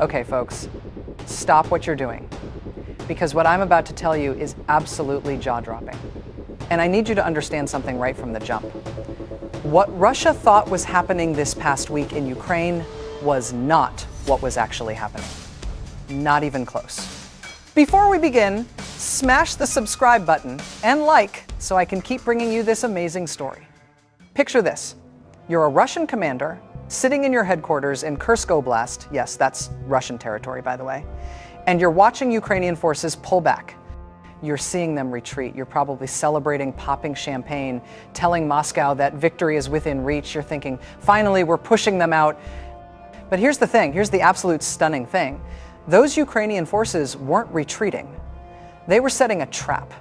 Okay, folks, stop what you're doing, because what I'm about to tell you is absolutely jaw-dropping. And I need you to understand something right from the jump. What Russia thought was happening this past week in Ukraine was not what was actually happening. Not even close. Before we begin, smash the subscribe button and like so I can keep bringing you this amazing story. Picture this. You're a Russian commander sitting in your headquarters in Kursk Oblast, yes, that's Russian territory, by the way, and you're watching Ukrainian forces pull back. You're seeing them retreat. You're probably celebrating, popping champagne, telling Moscow that victory is within reach. You're thinking, finally, we're pushing them out. But here's the thing, here's the absolute stunning thing. Those Ukrainian forces weren't retreating. They were setting a trap,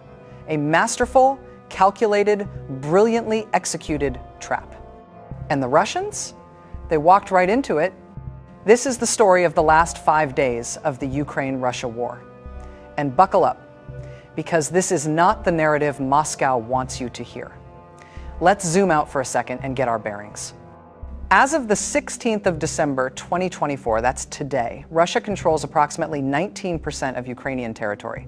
a masterful, calculated, brilliantly executed trap. And the Russians? They walked right into it. This is the story of the last 5 days of the Ukraine-Russia war. And buckle up, because this is not the narrative Moscow wants you to hear. Let's zoom out for a second and get our bearings. As of the 16th of December, 2024, that's today, Russia controls approximately 19% of Ukrainian territory.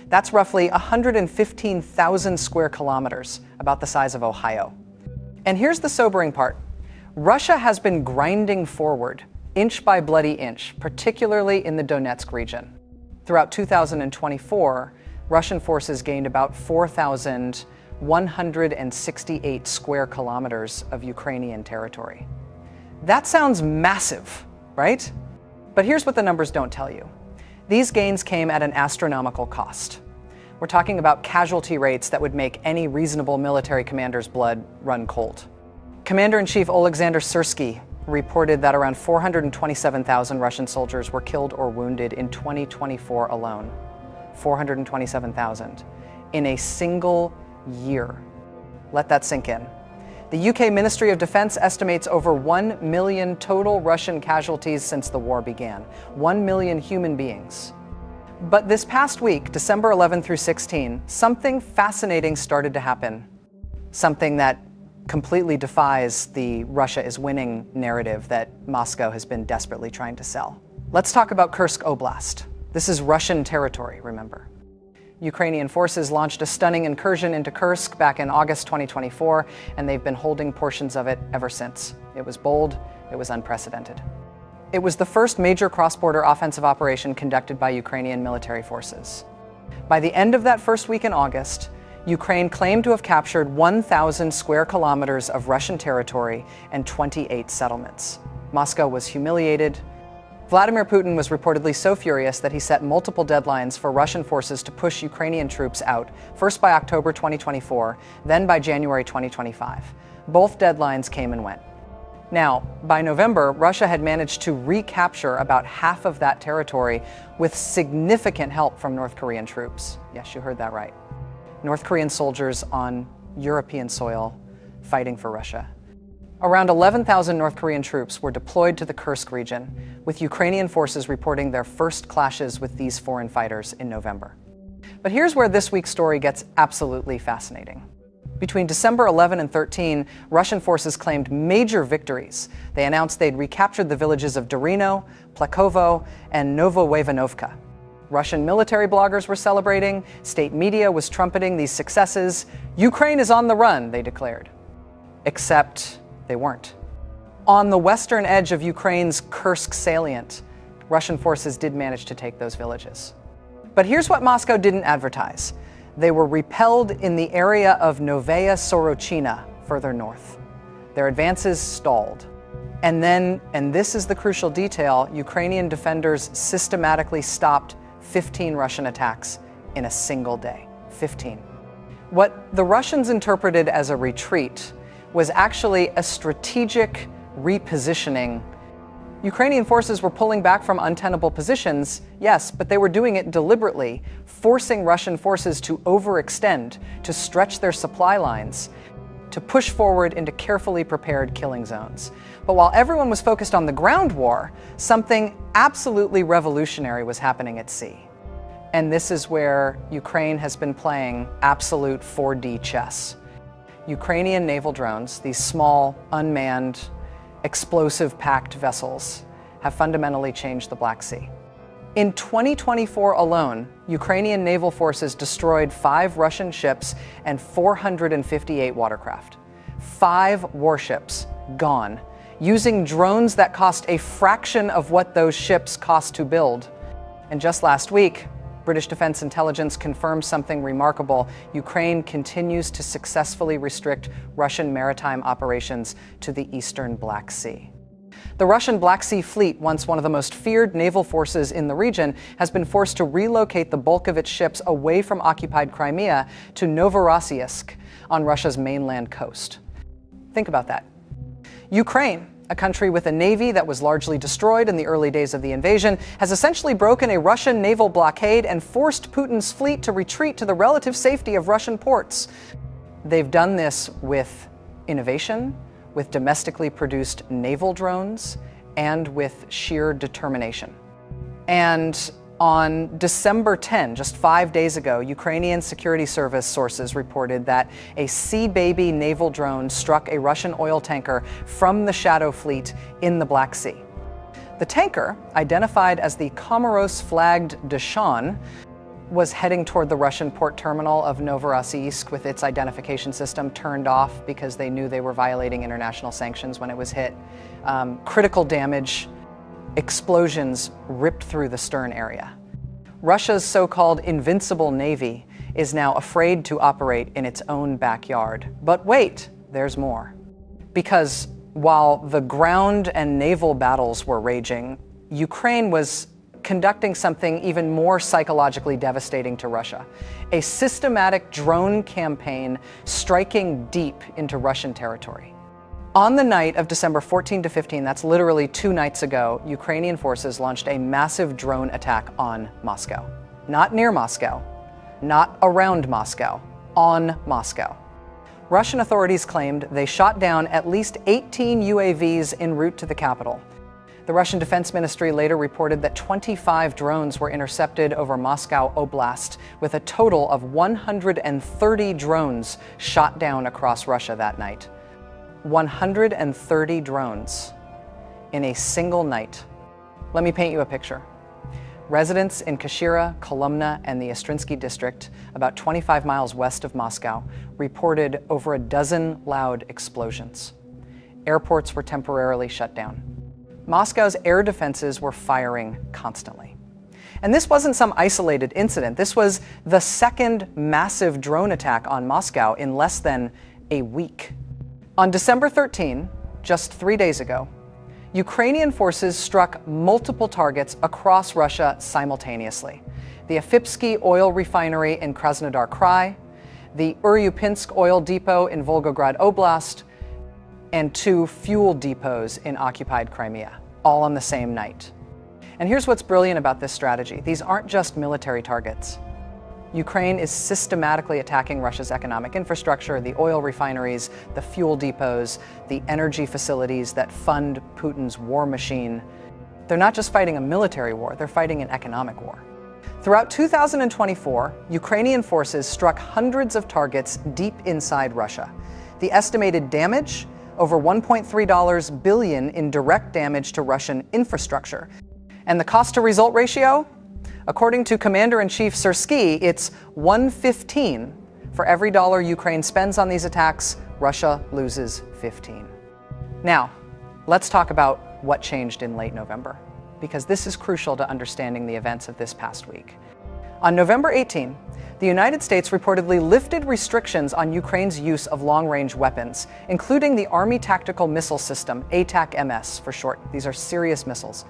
That's roughly 115,000 square kilometers, about the size of Ohio. And here's the sobering part. Russia has been grinding forward, inch by bloody inch, particularly in the Donetsk region. Throughout 2024, Russian forces gained about 4,168 square kilometers of Ukrainian territory. That sounds massive, right? But here's what the numbers don't tell you. These gains came at an astronomical cost. We're talking about casualty rates that would make any reasonable military commander's blood run cold. Commander-in-Chief Alexander Syrsky reported that around 427,000 Russian soldiers were killed or wounded in 2024 alone. 427,000 in a single year. Let that sink in. The UK Ministry of Defense estimates over 1 million total Russian casualties since the war began. 1 million human beings. But this past week, December 11 through 16, something fascinating started to happen. Something that completely defies the Russia is winning narrative that Moscow has been desperately trying to sell. Let's talk about Kursk Oblast. This is Russian territory, remember. Ukrainian forces launched a stunning incursion into Kursk back in August 2024, and they've been holding portions of it ever since. It was bold, it was unprecedented. It was the first major cross-border offensive operation conducted by Ukrainian military forces. By the end of that first week in August, Ukraine claimed to have captured 1,000 square kilometers of Russian territory and 28 settlements. Moscow was humiliated. Vladimir Putin was reportedly so furious that he set multiple deadlines for Russian forces to push Ukrainian troops out, first by October 2024, then by January 2025. Both deadlines came and went. Now, by November, Russia had managed to recapture about half of that territory with significant help from North Korean troops. Yes, you heard that right. North Korean soldiers on European soil fighting for Russia. Around 11,000 North Korean troops were deployed to the Kursk region, with Ukrainian forces reporting their first clashes with these foreign fighters in November. But here's where this week's story gets absolutely fascinating. Between December 11 and 13, Russian forces claimed major victories. They announced they'd recaptured the villages of Dorino, Plekovo, and Novoivanovka. Russian military bloggers were celebrating, state media was trumpeting these successes. Ukraine is on the run, they declared. Except they weren't. On the western edge of Ukraine's Kursk salient, Russian forces did manage to take those villages. But here's what Moscow didn't advertise. They were repelled in the area of Novaya Sorochina, further north. Their advances stalled. And then, and this is the crucial detail, Ukrainian defenders systematically stopped 15 Russian attacks in a single day. 15. What the Russians interpreted as a retreat was actually a strategic repositioning. Ukrainian forces were pulling back from untenable positions, yes, but they were doing it deliberately, forcing Russian forces to overextend, to stretch their supply lines, to push forward into carefully prepared killing zones. But while everyone was focused on the ground war, something absolutely revolutionary was happening at sea. And this is where Ukraine has been playing absolute 4D chess. Ukrainian naval drones, these small, unmanned, explosive-packed vessels, have fundamentally changed the Black Sea. In 2024 alone, Ukrainian naval forces destroyed 5 Russian ships and 458 watercraft. 5 warships gone, using drones that cost a fraction of what those ships cost to build. And just last week, British Defense Intelligence confirmed something remarkable. Ukraine continues to successfully restrict Russian maritime operations to the eastern Black Sea. The Russian Black Sea Fleet, once one of the most feared naval forces in the region, has been forced to relocate the bulk of its ships away from occupied Crimea to Novorossiysk on Russia's mainland coast. Think about that. Ukraine, a country with a navy that was largely destroyed in the early days of the invasion, has essentially broken a Russian naval blockade and forced Putin's fleet to retreat to the relative safety of Russian ports. They've done this with innovation, with domestically produced naval drones, and with sheer determination. And on December 10, just 5 days ago, Ukrainian security service sources reported that a Sea Baby naval drone struck a Russian oil tanker from the Shadow Fleet in the Black Sea. The tanker, identified as the Comoros-flagged Deshan, was heading toward the Russian port terminal of Novorossiysk with its identification system turned off because they knew they were violating international sanctions when it was hit. Critical damage, explosions ripped through the stern area. Russia's so-called invincible navy is now afraid to operate in its own backyard. But wait, there's more. Because while the ground and naval battles were raging, Ukraine was conducting something even more psychologically devastating to Russia. A systematic drone campaign striking deep into Russian territory. On the night of December 14 to 15, that's literally 2 nights ago, Ukrainian forces launched a massive drone attack on Moscow. Not near Moscow, not around Moscow, on Moscow. Russian authorities claimed they shot down at least 18 UAVs en route to the capital. The Russian Defense Ministry later reported that 25 drones were intercepted over Moscow Oblast, with a total of 130 drones shot down across Russia that night. 130 drones in a single night. Let me paint you a picture. Residents in Kashira, Kolomna, and the Ostrinsky district, about 25 miles west of Moscow, reported over a dozen loud explosions. Airports were temporarily shut down. Moscow's air defenses were firing constantly. And this wasn't some isolated incident. This was the second massive drone attack on Moscow in less than a week. On December 13, just 3 days ago, Ukrainian forces struck multiple targets across Russia simultaneously. The Afipsky oil refinery in Krasnodar Krai, the Uryupinsk oil depot in Volgograd Oblast, and 2 fuel depots in occupied Crimea, all on the same night. And here's what's brilliant about this strategy. These aren't just military targets. Ukraine is systematically attacking Russia's economic infrastructure, the oil refineries, the fuel depots, the energy facilities that fund Putin's war machine. They're not just fighting a military war, they're fighting an economic war. Throughout 2024, Ukrainian forces struck hundreds of targets deep inside Russia. The estimated damage, over $1.3 billion in direct damage to Russian infrastructure. And the cost-to-result ratio? According to Commander-in-Chief Syrsky, it's 1:15. For every dollar Ukraine spends on these attacks, Russia loses 15. Now, let's talk about what changed in late November, because this is crucial to understanding the events of this past week. On November 18, the United States reportedly lifted restrictions on Ukraine's use of long-range weapons, including the Army Tactical Missile System, ATAC-MS for short. These are serious missiles.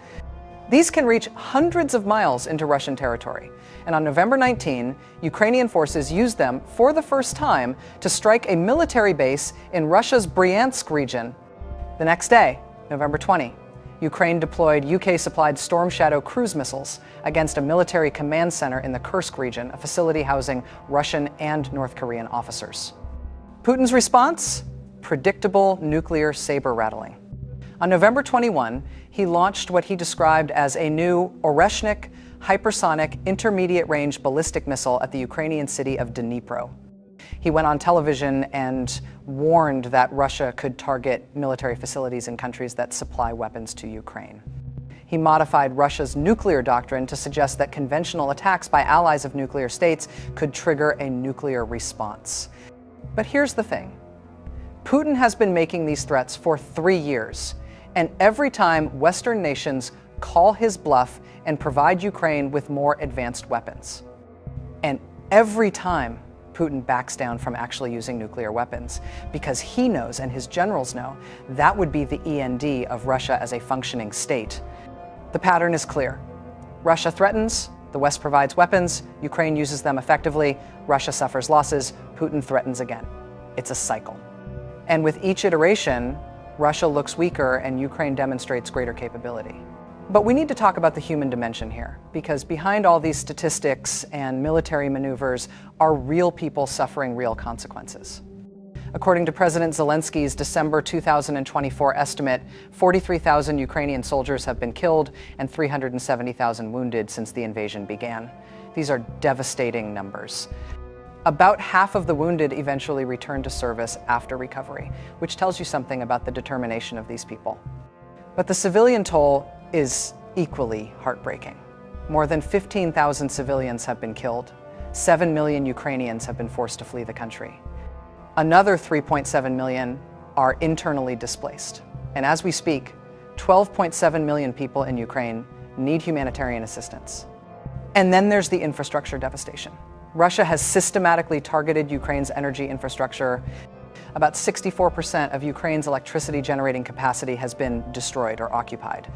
These can reach hundreds of miles into Russian territory. And on November 19, Ukrainian forces used them for the first time to strike a military base in Russia's Bryansk region. The next day, November 20, Ukraine deployed UK-supplied Storm Shadow cruise missiles against a military command center in the Kursk region, a facility housing Russian and North Korean officers. Putin's response? Predictable nuclear saber rattling. On November 21, he launched what he described as a new Oreshnik hypersonic intermediate-range ballistic missile at the Ukrainian city of Dnipro. He went on television and warned that Russia could target military facilities in countries that supply weapons to Ukraine. He modified Russia's nuclear doctrine to suggest that conventional attacks by allies of nuclear states could trigger a nuclear response. But here's the thing. Putin has been making these threats for 3 years, and every time Western nations call his bluff and provide Ukraine with more advanced weapons. And every time Putin backs down from actually using nuclear weapons, because he knows and his generals know that would be the end of Russia as a functioning state. The pattern is clear. Russia threatens, the West provides weapons, Ukraine uses them effectively, Russia suffers losses, Putin threatens again. It's a cycle. And with each iteration, Russia looks weaker and Ukraine demonstrates greater capability. But we need to talk about the human dimension here, because behind all these statistics and military maneuvers are real people suffering real consequences. According to President Zelensky's December 2024 estimate, 43,000 Ukrainian soldiers have been killed and 370,000 wounded since the invasion began. These are devastating numbers. About half of the wounded eventually return to service after recovery, which tells you something about the determination of these people. But the civilian toll is equally heartbreaking. More than 15,000 civilians have been killed. 7 million Ukrainians have been forced to flee the country. Another 3.7 million are internally displaced. And as we speak, 12.7 million people in Ukraine need humanitarian assistance. And then there's the infrastructure devastation. Russia has systematically targeted Ukraine's energy infrastructure. About 64% of Ukraine's electricity generating capacity has been destroyed or occupied.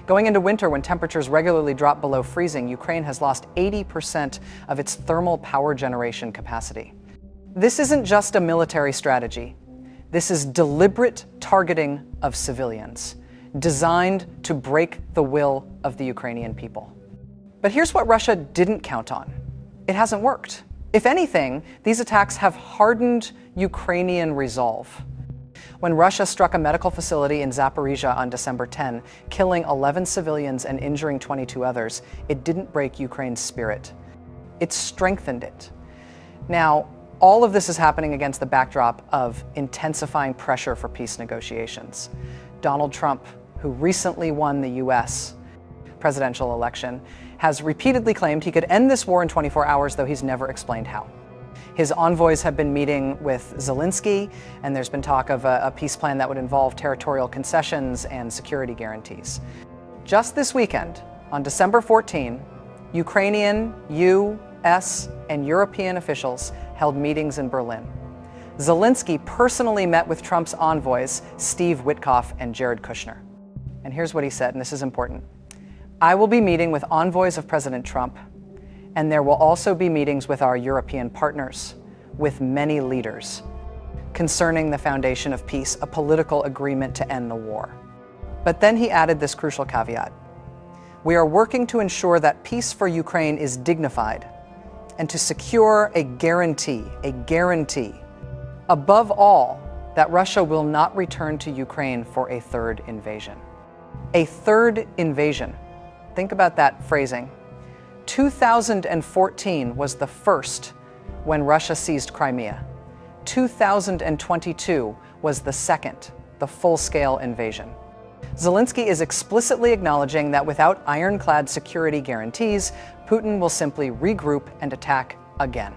Going into winter, when temperatures regularly drop below freezing, Ukraine has lost 80% of its thermal power generation capacity. This isn't just a military strategy. This is deliberate targeting of civilians, designed to break the will of the Ukrainian people. But here's what Russia didn't count on. It hasn't worked. If anything, these attacks have hardened Ukrainian resolve. When Russia struck a medical facility in Zaporizhia on December 10, killing 11 civilians and injuring 22 others, it didn't break Ukraine's spirit. It strengthened it. Now, all of this is happening against the backdrop of intensifying pressure for peace negotiations. Donald Trump, who recently won the US presidential election, has repeatedly claimed he could end this war in 24 hours, though he's never explained how. His envoys have been meeting with Zelensky, and there's been talk of a peace plan that would involve territorial concessions and security guarantees. Just this weekend, on December 14, Ukrainian, US, and European officials held meetings in Berlin. Zelensky personally met with Trump's envoys, Steve Witkoff and Jared Kushner. And here's what he said, and this is important. I will be meeting with envoys of President Trump, and there will also be meetings with our European partners, with many leaders, concerning the foundation of peace, a political agreement to end the war. But then he added this crucial caveat. We are working to ensure that peace for Ukraine is dignified and to secure a guarantee, above all, that Russia will not return to Ukraine for a third invasion. A third invasion. Think about that phrasing. 2014 was the first when Russia seized Crimea. 2022 was the second, the full-scale invasion. Zelensky is explicitly acknowledging that without ironclad security guarantees, Putin will simply regroup and attack again.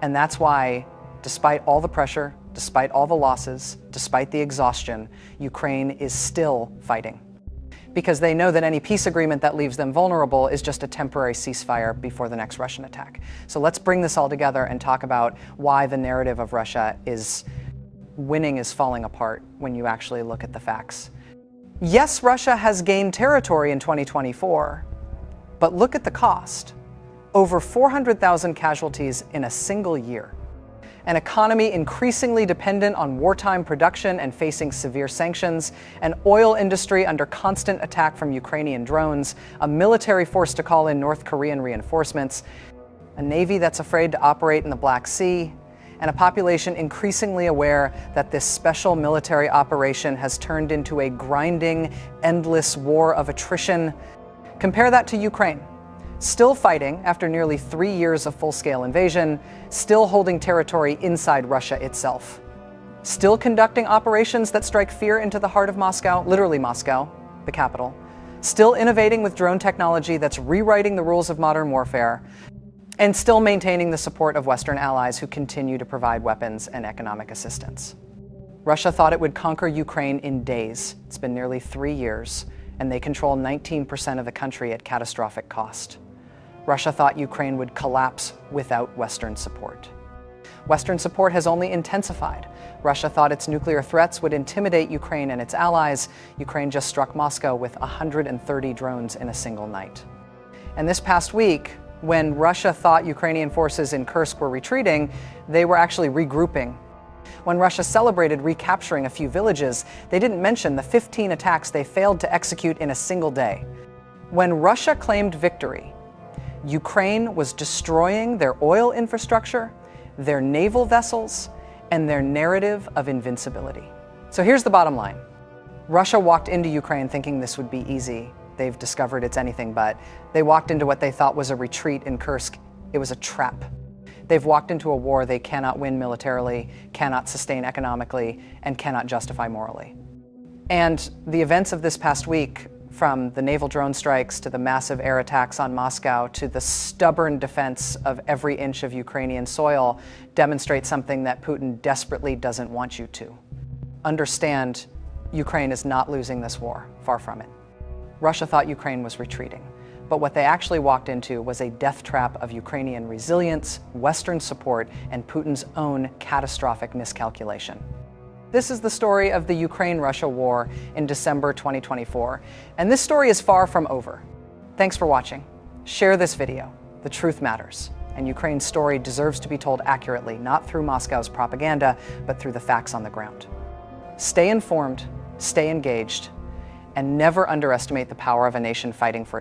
And that's why, despite all the pressure, despite all the losses, despite the exhaustion, Ukraine is still fighting. Because they know that any peace agreement that leaves them vulnerable is just a temporary ceasefire before the next Russian attack. So let's bring this all together and talk about why the narrative of Russia is winning is falling apart when you actually look at the facts. Yes, Russia has gained territory in 2024, but look at the cost. Over 400,000 casualties in a single year. An economy increasingly dependent on wartime production and facing severe sanctions, an oil industry under constant attack from Ukrainian drones, a military force to call in North Korean reinforcements, a navy that's afraid to operate in the Black Sea, and a population increasingly aware that this special military operation has turned into a grinding, endless war of attrition. Compare that to Ukraine. Still fighting after nearly 3 years of full-scale invasion, still holding territory inside Russia itself. Still conducting operations that strike fear into the heart of Moscow, literally Moscow, the capital, still innovating with drone technology that's rewriting the rules of modern warfare, and still maintaining the support of Western allies who continue to provide weapons and economic assistance. Russia thought it would conquer Ukraine in days. It's been nearly 3 years, and they control 19% of the country at catastrophic cost. Russia thought Ukraine would collapse without Western support. Western support has only intensified. Russia thought its nuclear threats would intimidate Ukraine and its allies. Ukraine just struck Moscow with 130 drones in a single night. And this past week, when Russia thought Ukrainian forces in Kursk were retreating, they were actually regrouping. When Russia celebrated recapturing a few villages, they didn't mention the 15 attacks they failed to execute in a single day. When Russia claimed victory, Ukraine was destroying their oil infrastructure, their naval vessels, and their narrative of invincibility. So here's the bottom line. Russia walked into Ukraine thinking this would be easy. They've discovered it's anything but. They walked into what they thought was a retreat in Kursk. It was a trap. They've walked into a war they cannot win militarily, cannot sustain economically, and cannot justify morally. And the events of this past week, from the naval drone strikes to the massive air attacks on Moscow to the stubborn defense of every inch of Ukrainian soil, demonstrate something that Putin desperately doesn't want you to. Understand, Ukraine is not losing this war, far from it. Russia thought Ukraine was retreating, but what they actually walked into was a death trap of Ukrainian resilience, Western support, and Putin's own catastrophic miscalculation. This is the story of the Ukraine-Russia war in December 2024, and this story is far from over. Thanks for watching. Share this video. The truth matters, and Ukraine's story deserves to be told accurately, not through Moscow's propaganda, but through the facts on the ground. Stay informed, stay engaged, and never underestimate the power of a nation fighting for